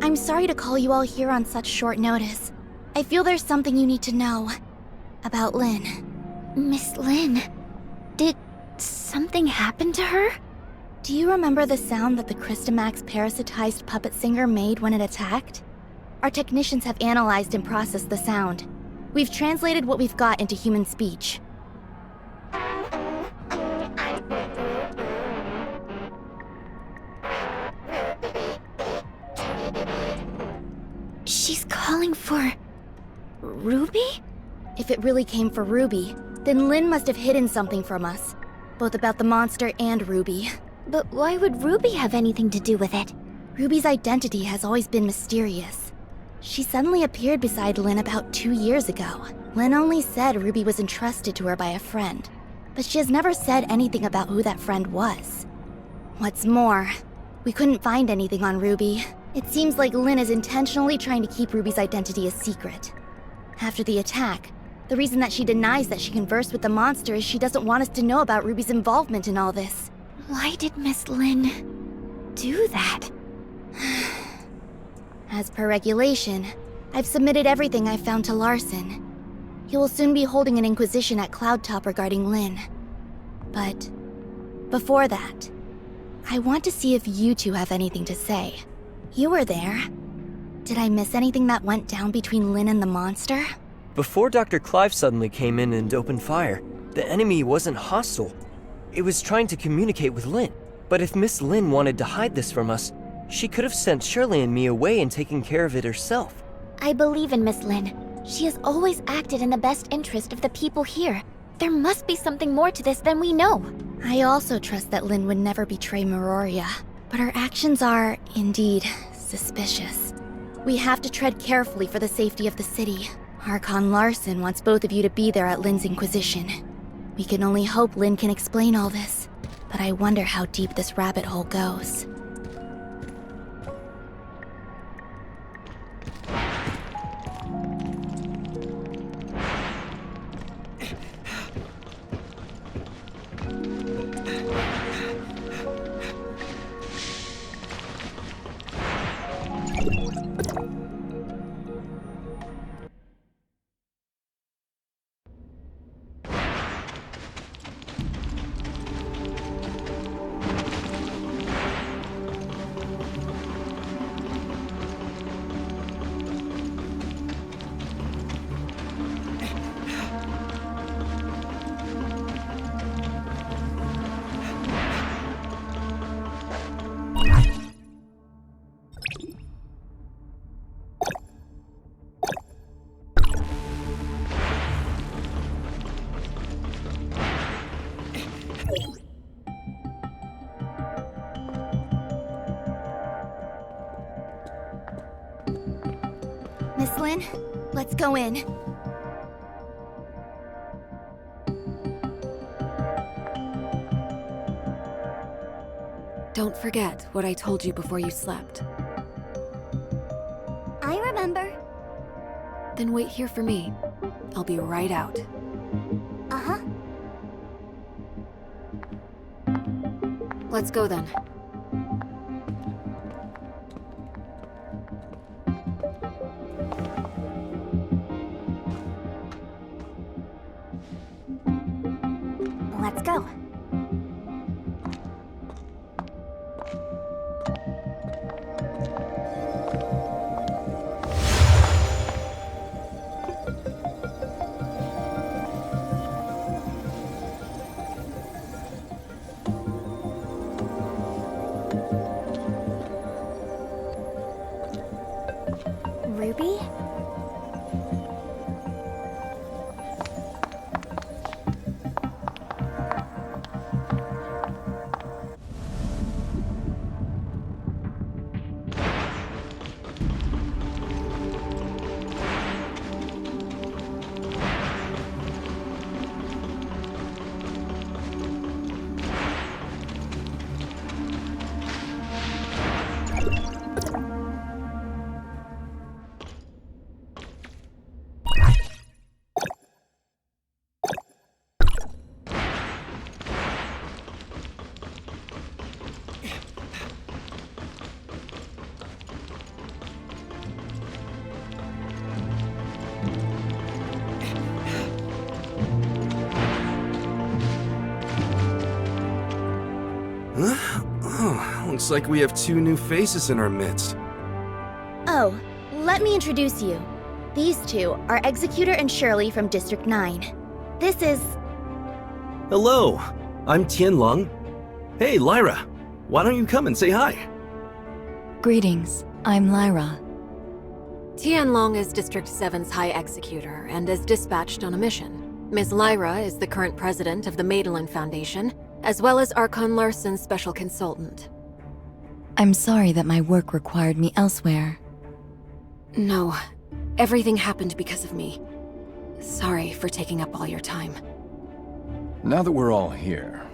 I'm sorry to call you all here on such short notice. I feel there's something you need to know. About Lynn. Miss Lynn, did something happen to her? Do you remember the sound that the Christomax parasitized puppet singer made when it attacked? Our technicians have analyzed and processed the sound. We've translated what we've got into human speech. She's calling for... Ruby? If it really came for Ruby, then Lynn must have hidden something from us. Both about the monster and Ruby. But why would Ruby have anything to do with it? Ruby's identity has always been mysterious. She suddenly appeared beside Lynn about 2 years ago. Lynn only said Ruby was entrusted to her by a friend, but she has never said anything about who that friend was. What's more, we couldn't find anything on Ruby. It seems like Lynn is intentionally trying to keep Ruby's identity a secret. After the attack, the reason that she denies that she conversed with the monster is she doesn't want us to know about Ruby's involvement in all this. Why did Miss Lynn do that? As per regulation, I've submitted everything I've found to Larson. He will soon be holding an inquisition at Cloudtop regarding Lynn. But before that, I want to see if you two have anything to say. You were there. Did I miss anything that went down between Lynn and the monster? Before Dr. Clive suddenly came in and opened fire, the enemy wasn't hostile. It was trying to communicate with Lynn. But if Miss Lynn wanted to hide this from us, she could have sent Shirley and me away and taken care of it herself. I believe in Miss Lynn. She has always acted in the best interest of the people here. There must be something more to this than we know. I also trust that Lynn would never betray Meroria, but her actions are, indeed, suspicious. We have to tread carefully for the safety of the city. Archon Larson wants both of you to be there at Lynn's Inquisition. We can only hope Lynn can explain all this, but I wonder how deep this rabbit hole goes. Miss Lin, let's go in. Don't forget what I told you before you slept. I remember. Then wait here for me. I'll be right out. Uh-huh. Let's go then. Let's go. Ruby? Oh, looks like we have two new faces in our midst. Oh, let me introduce you. These two are Executor and Shirley from District 9. This is... Hello, I'm Tianlong. Hey, Lyra, why don't you come and say hi? Greetings, I'm Lyra. Tianlong is District 7's High Executor and is dispatched on a mission. Ms. Lyra is the current president of the Madeline Foundation, as well as Archon Larson's special consultant. I'm sorry that my work required me elsewhere. No, everything happened because of me. Sorry for taking up all your time. Now that we're all here,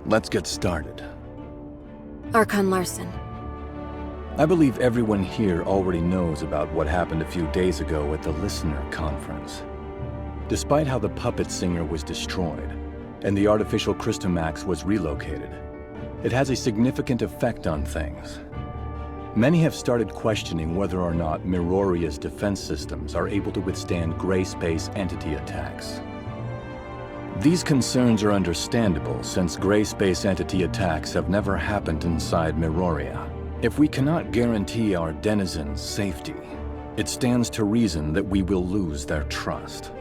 let's get started. Archon Larson. I believe everyone here already knows about what happened a few days ago at the Listener Conference. Despite how the puppet singer was destroyed, and the artificial Christomax was relocated, it has a significant effect on things. Many have started questioning whether or not Miroria's defense systems are able to withstand gray space entity attacks. These concerns are understandable since gray space entity attacks have never happened inside Miroria. If we cannot guarantee our denizens' safety, it stands to reason that we will lose their trust.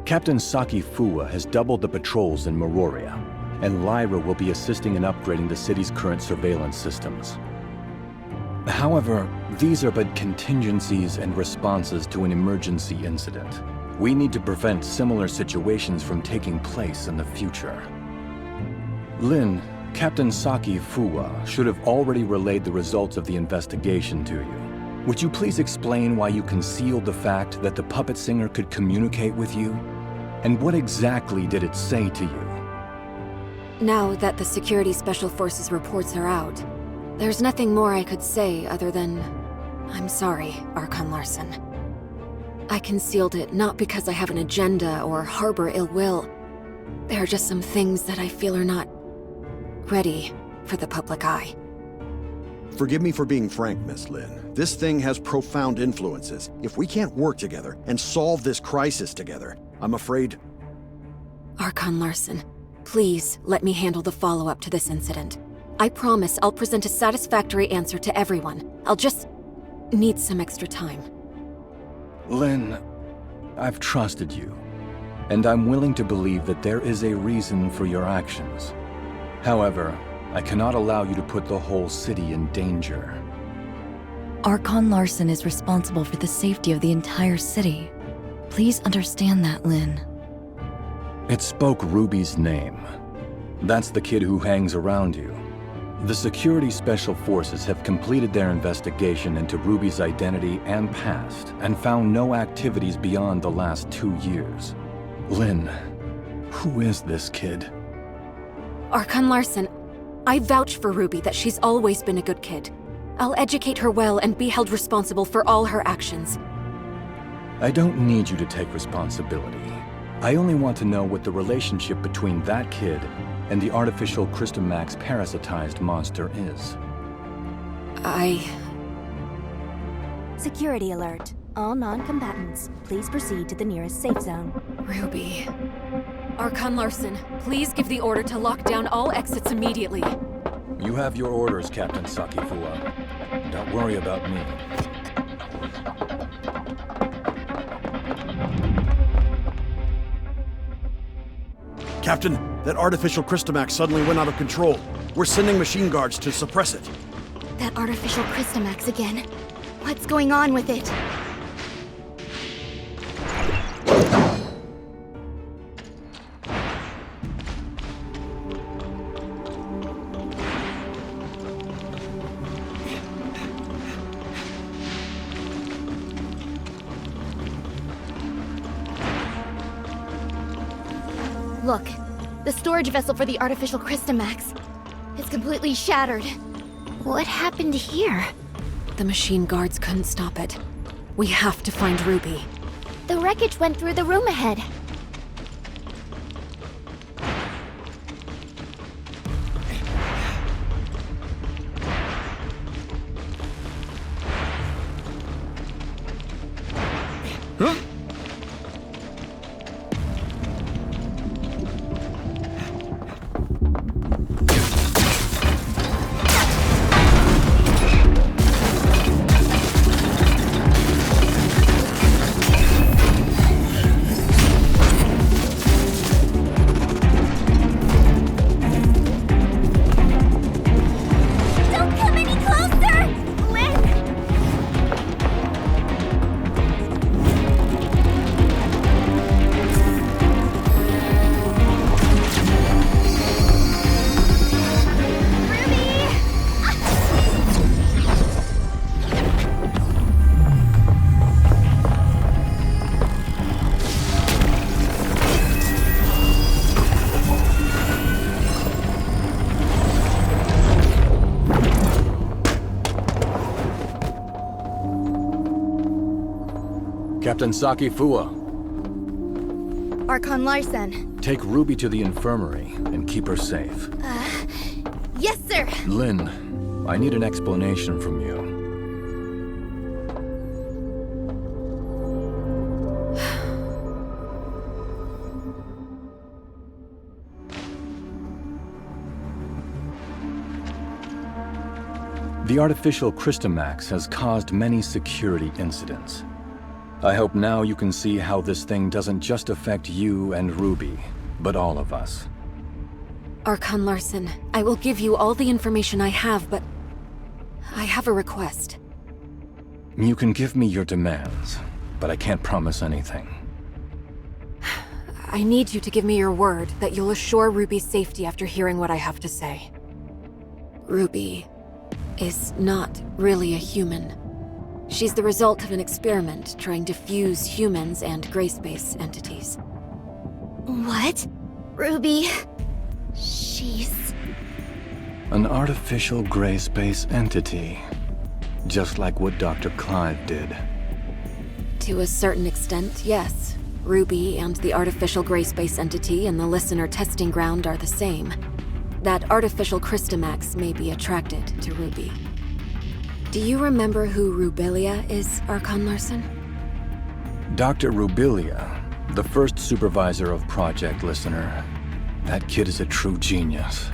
Captain Saki Fuwa has doubled the patrols in Miroria, and Lyra will be assisting in upgrading the city's current surveillance systems. However, these are but contingencies and responses to an emergency incident. We need to prevent similar situations from taking place in the future. Lin, Captain Saki Fuwa should have already relayed the results of the investigation to you. Would you please explain why you concealed the fact that the puppet singer could communicate with you? And what exactly did it say to you? Now that the Security Special Forces reports are out, there's nothing more I could say other than, I'm sorry, Archon Larson. I concealed it not because I have an agenda or harbor ill will. There are just some things that I feel are not ready for the public eye. Forgive me for being frank, Miss Lin. This thing has profound influences. If we can't work together and solve this crisis together, I'm afraid... Archon Larson, please let me handle the follow-up to this incident. I promise I'll present a satisfactory answer to everyone. I'll just need some extra time. Lin, I've trusted you, and I'm willing to believe that there is a reason for your actions. However, I cannot allow you to put the whole city in danger. Archon Larson is responsible for the safety of the entire city. Please understand that, Lin. It spoke Ruby's name. That's the kid who hangs around you. The Security Special Forces have completed their investigation into Ruby's identity and past, and found no activities beyond the last 2 years. Lynn, who is this kid? Archon Larson, I vouch for Ruby that she's always been a good kid. I'll educate her well and be held responsible for all her actions. I don't need you to take responsibility. I only want to know what the relationship between that kid and the artificial Christomax parasitized monster is. Security alert. All non-combatants, please proceed to the nearest safe zone. Ruby. Archon Larson, please give the order to lock down all exits immediately. You have your orders, Captain Sakifua. Don't worry about me. Captain, that artificial Christomax suddenly went out of control. We're sending machine guards to suppress it. That artificial Christomax again. What's going on with it? Look, the storage vessel for the artificial Christomax. It's completely shattered. What happened here? The machine guards couldn't stop it. We have to find Ruby. The wreckage went through the room ahead. Captain Sakifua, Archon Larson. take Ruby to the infirmary and keep her safe. Yes, sir! Lynn, I need an explanation from you. The artificial Christomax has caused many security incidents. I hope now you can see how this thing doesn't just affect you and Ruby, but all of us. Archon Larson, I will give you all the information I have, but I have a request. You can give me your demands, but I can't promise anything. I need you to give me your word that you'll assure Ruby's safety after hearing what I have to say. Ruby is not really a human. She's the result of an experiment trying to fuse humans and gray space entities. What? Ruby? She's... An artificial gray space entity. Just like what Dr. Clive did. To a certain extent, yes. Ruby and the artificial gray space entity in the listener testing ground are the same. That artificial Christomax may be attracted to Ruby. Do you remember who Rubilia is, Archon Larson? Dr. Rubilia, the first supervisor of Project Listener. That kid is a true genius.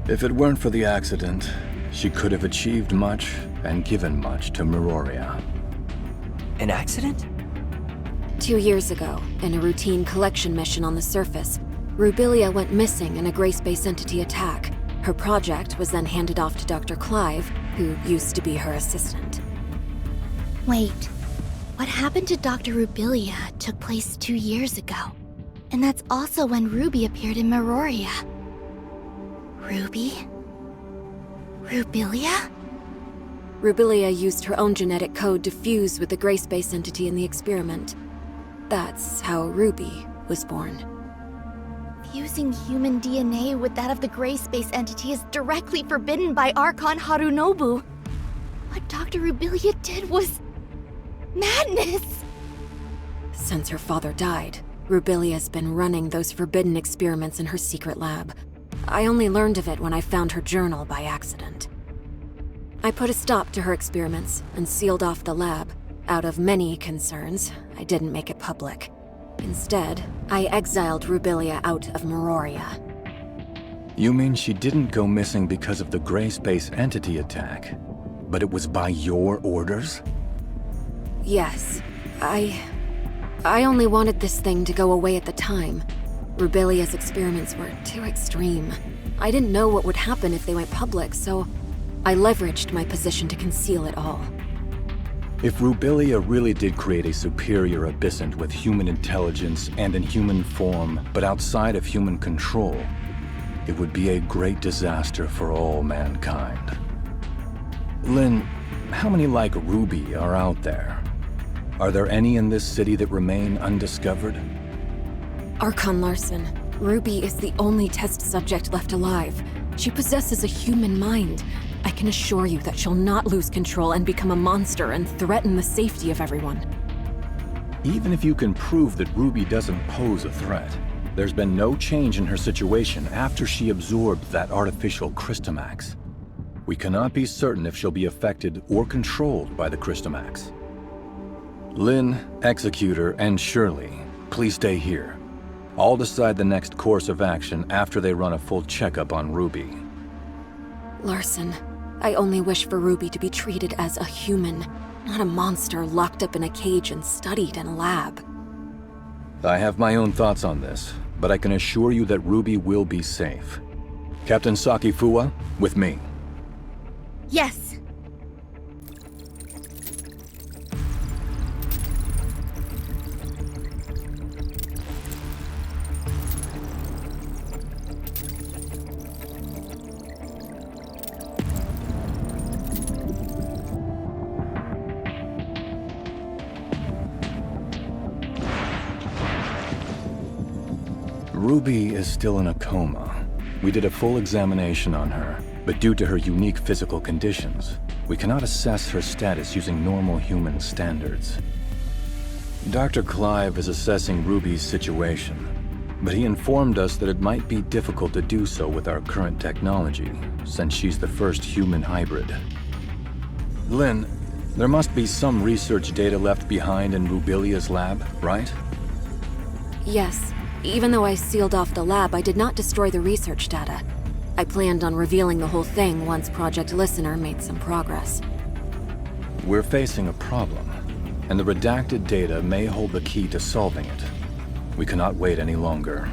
If it weren't for the accident, she could have achieved much and given much to Meroria. An accident? 2 years ago, in a routine collection mission on the surface, Rubilia went missing in a gray space entity attack. Her project was then handed off to Dr. Clive, who used to be her assistant. Wait. What happened to Dr. Rubilia took place 2 years ago. And that's also when Ruby appeared in Meroria. Ruby? Rubilia? Rubilia used her own genetic code to fuse with the gray space entity in the experiment. That's how Ruby was born. Fusing human DNA with that of the gray space entity is directly forbidden by Archon Harunobu. What Dr. Rubilia did was madness! Since her father died, Rubilia's been running those forbidden experiments in her secret lab. I only learned of it when I found her journal by accident. I put a stop to her experiments and sealed off the lab. Out of many concerns, I didn't make it public. Instead, I exiled Rubilia out of Meroria. You mean she didn't go missing because of the gray space entity attack, but it was by your orders? Yes. I only wanted this thing to go away at the time. Rubilia's experiments were too extreme. I didn't know what would happen if they went public, so I leveraged my position to conceal it all. If Rubilia really did create a superior abyssant with human intelligence and in human form, but outside of human control, it would be a great disaster for all mankind. Lynn, how many like Ruby are out there? Are there any in this city that remain undiscovered? Archon Larson, Ruby is the only test subject left alive. She possesses a human mind. I can assure you that she'll not lose control and become a monster and threaten the safety of everyone. Even if you can prove that Ruby doesn't pose a threat, there's been no change in her situation after she absorbed that artificial Crystamax. We cannot be certain if she'll be affected or controlled by the Crystamax. Lynn, Executor, and Shirley, please stay here. I'll decide the next course of action after they run a full checkup on Ruby. Larson, I only wish for Ruby to be treated as a human, not a monster locked up in a cage and studied in a lab. I have my own thoughts on this, but I can assure you that Ruby will be safe. Captain Sakifua, with me. Yes. Ruby is still in a coma. We did a full examination on her, but due to her unique physical conditions, we cannot assess her status using normal human standards. Dr. Clive is assessing Ruby's situation, but he informed us that it might be difficult to do so with our current technology, since she's the first human hybrid. Lynn, there must be some research data left behind in Rubilia's lab, right? Yes. Even though I sealed off the lab, I did not destroy the research data. I planned on revealing the whole thing once Project Listener made some progress. We're facing a problem, and the redacted data may hold the key to solving it. We cannot wait any longer.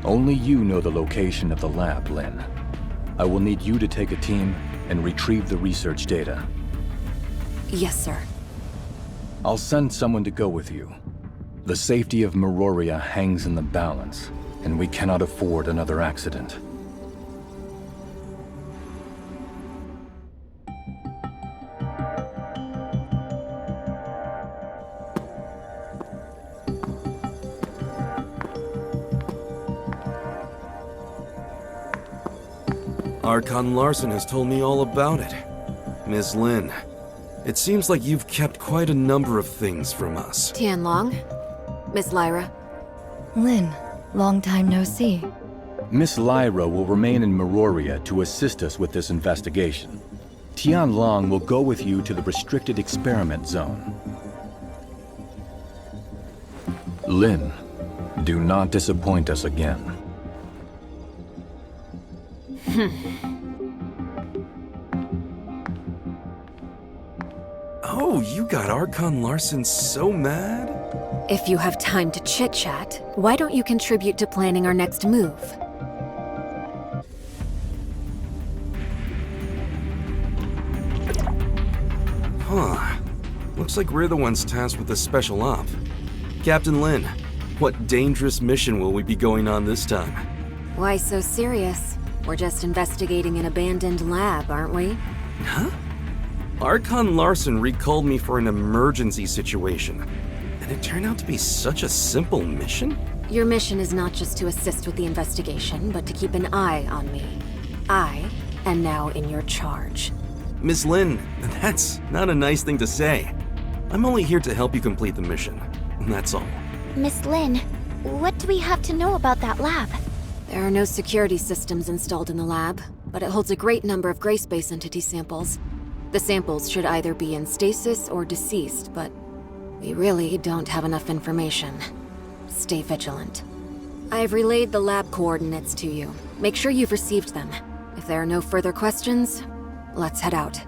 Only you know the location of the lab, Lynn. I will need you to take a team and retrieve the research data. Yes, sir. I'll send someone to go with you. The safety of Meroria hangs in the balance, and we cannot afford another accident. Archon Larson has told me all about it. Miss Lin, it seems like you've kept quite a number of things from us. Tianlong? Miss Lyra? Lynn, long time no see. Miss Lyra will remain in Meroria to assist us with this investigation. Tianlong will go with you to the restricted experiment zone. Lynn, do not disappoint us again. Oh, you got Archon Larson so mad? If you have time to chit-chat, why don't you contribute to planning our next move? Huh. Looks like we're the ones tasked with the special op. Captain Lin, what dangerous mission will we be going on this time? Why so serious? We're just investigating an abandoned lab, aren't we? Huh? Archon Larson recalled me for an emergency situation, and it turned out to be such a simple mission? Your mission is not just to assist with the investigation, but to keep an eye on me. I am now in your charge. Miss Lin, that's not a nice thing to say. I'm only here to help you complete the mission. That's all. Miss Lin, what do we have to know about that lab? There are no security systems installed in the lab, but it holds a great number of gray space entity samples. The samples should either be in stasis or deceased, but we really don't have enough information. Stay vigilant. I've relayed the lab coordinates to you. Make sure you've received them. If there are no further questions, let's head out.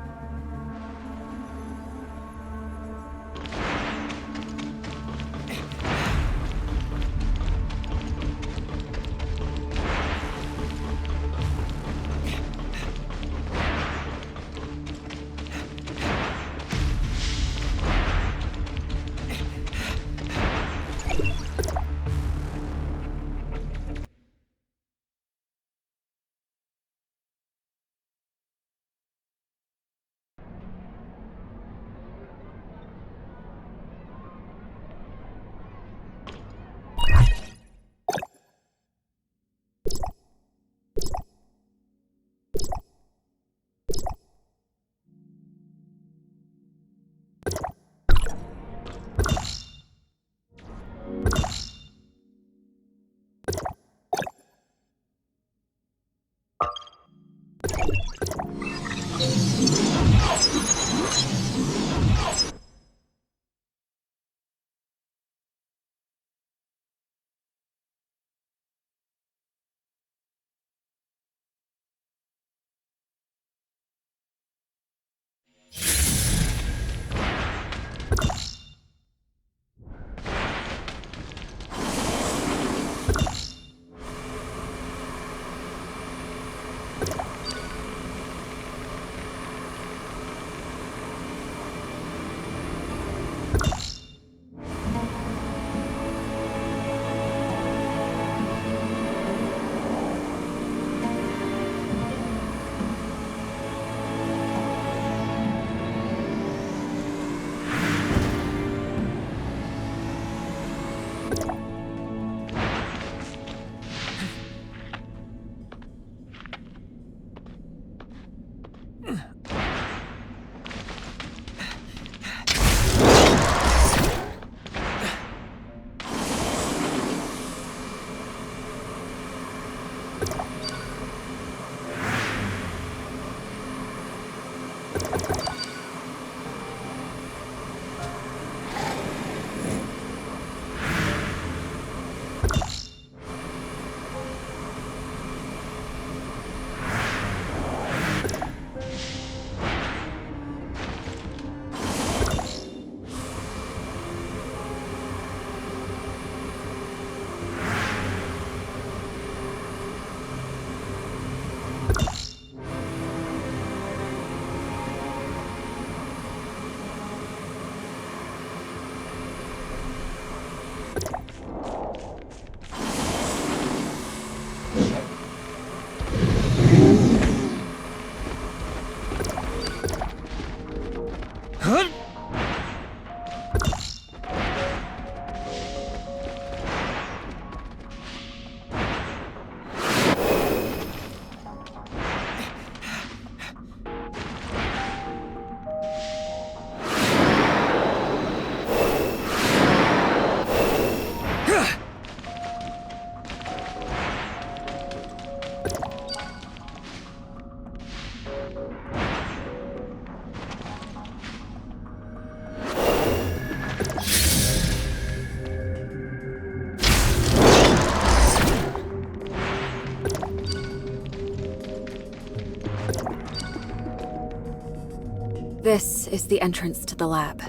This is the entrance to the lab.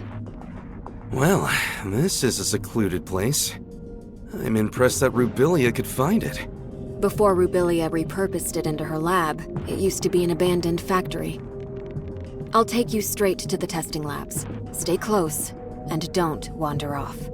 Well, this is a secluded place. I'm impressed that Rubilia could find it. Before Rubilia repurposed it into her lab, it used to be an abandoned factory. I'll take you straight to the testing labs. Stay close, and don't wander off.